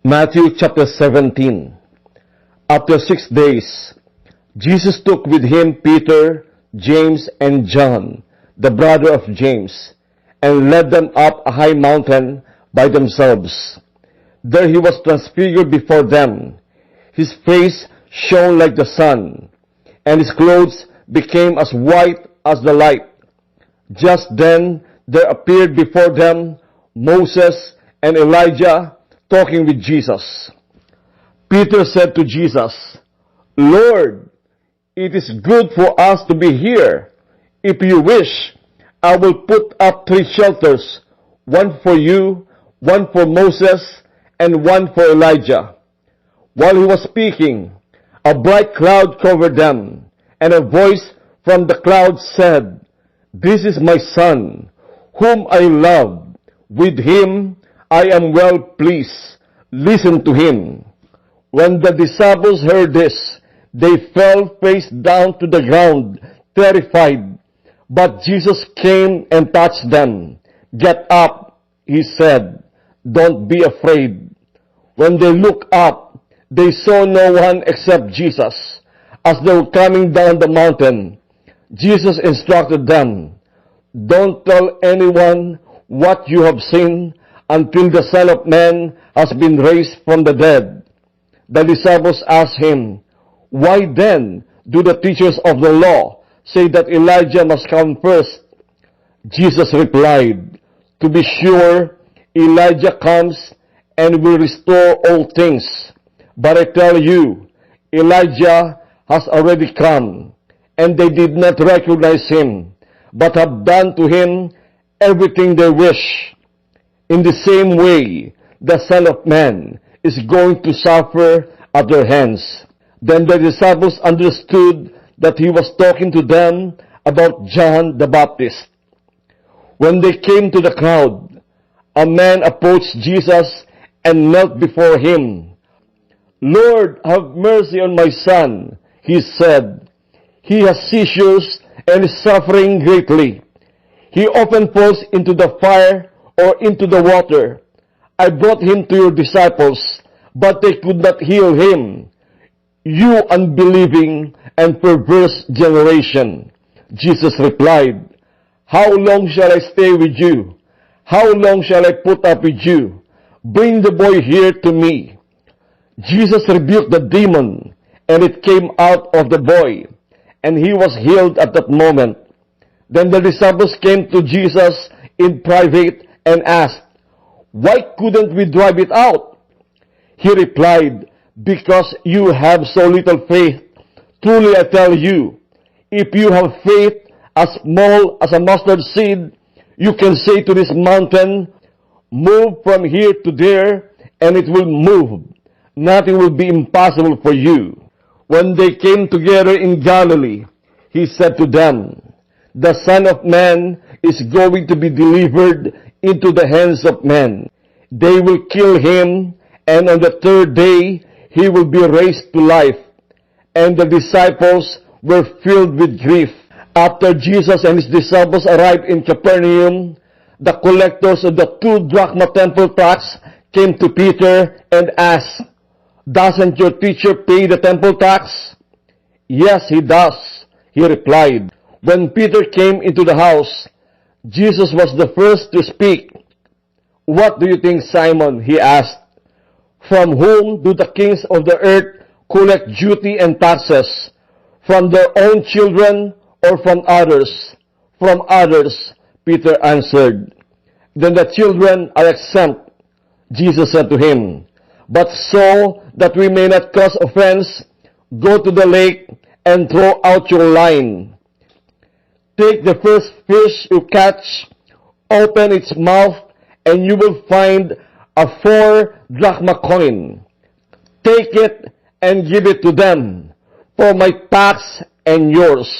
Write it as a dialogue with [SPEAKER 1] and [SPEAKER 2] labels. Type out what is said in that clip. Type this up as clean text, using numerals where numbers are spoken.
[SPEAKER 1] Matthew chapter 17. After 6 days, Jesus took with him Peter, James, and John, the brother of James, and led them up a high mountain by themselves. There he was transfigured before them. His face shone like the sun, and his clothes became as white as the light. Just then there appeared before them Moses and Elijah talking with Jesus. Peter said to Jesus, "Lord, it is good for us to be here. If you wish, I will put up 3 shelters, one for you, one for Moses, and one for Elijah." While he was speaking, a bright cloud covered them, and a voice from the cloud said, "This is my Son, whom I love. With him I am well pleased. Listen to him." When the disciples heard this, they fell face down to the ground, terrified. But Jesus came and touched them. "Get up," he said. "Don't be afraid." When they looked up, they saw no one except Jesus. As they were coming down the mountain, Jesus instructed them, "Don't tell anyone what you have seen until the Son of Man has been raised from the dead." The disciples asked him, "Why then do the teachers of the law say that Elijah must come first?" Jesus replied, "To be sure, Elijah comes and will restore all things. But I tell you, Elijah has already come, and they did not recognize him, but have done to him everything they wish. In the same way, the Son of Man is going to suffer at their hands." Then the disciples understood that he was talking to them about John the Baptist. When they came to the crowd, a man approached Jesus and knelt before him. "Lord, have mercy on my son," he said. "He has seizures and is suffering greatly. He often falls into the fire or into the water. I brought him to your disciples, but they could not heal him." "You unbelieving and perverse generation," Jesus replied, "how long shall I stay with you? How long shall I put up with you? Bring the boy here to me." Jesus rebuked the demon, and it came out of the boy, and he was healed at that moment. Then the disciples came to Jesus in private and asked, "Why couldn't we drive it out?" He replied, "Because you have so little faith. Truly I tell you, if you have faith as small as a mustard seed, you can say to this mountain, 'Move from here to there,' and it will move. Nothing will be impossible for you." When they came together in Galilee, he said to them, "The Son of Man is going to be delivered into the hands of men. They will kill him, and on the 3rd day he will be raised to life." And the disciples were filled with grief. After Jesus and his disciples arrived in Capernaum, the collectors of the 2 drachma temple tax came to Peter and asked, "Doesn't your teacher pay the temple tax?" "Yes, he does," he replied. When Peter came into the house, Jesus was the first to speak. "What do you think, Simon?" he asked. "From whom do the kings of the earth collect duty and taxes? From their own children or from others?" "From others," Peter answered. "Then the children are exempt." Jesus said to him, "But so that we may not cause offense, go to the lake and throw out your line. Take the first fish you catch, open its mouth, and you will find a 4 drachma coin. Take it and give it to them, for my tax and yours."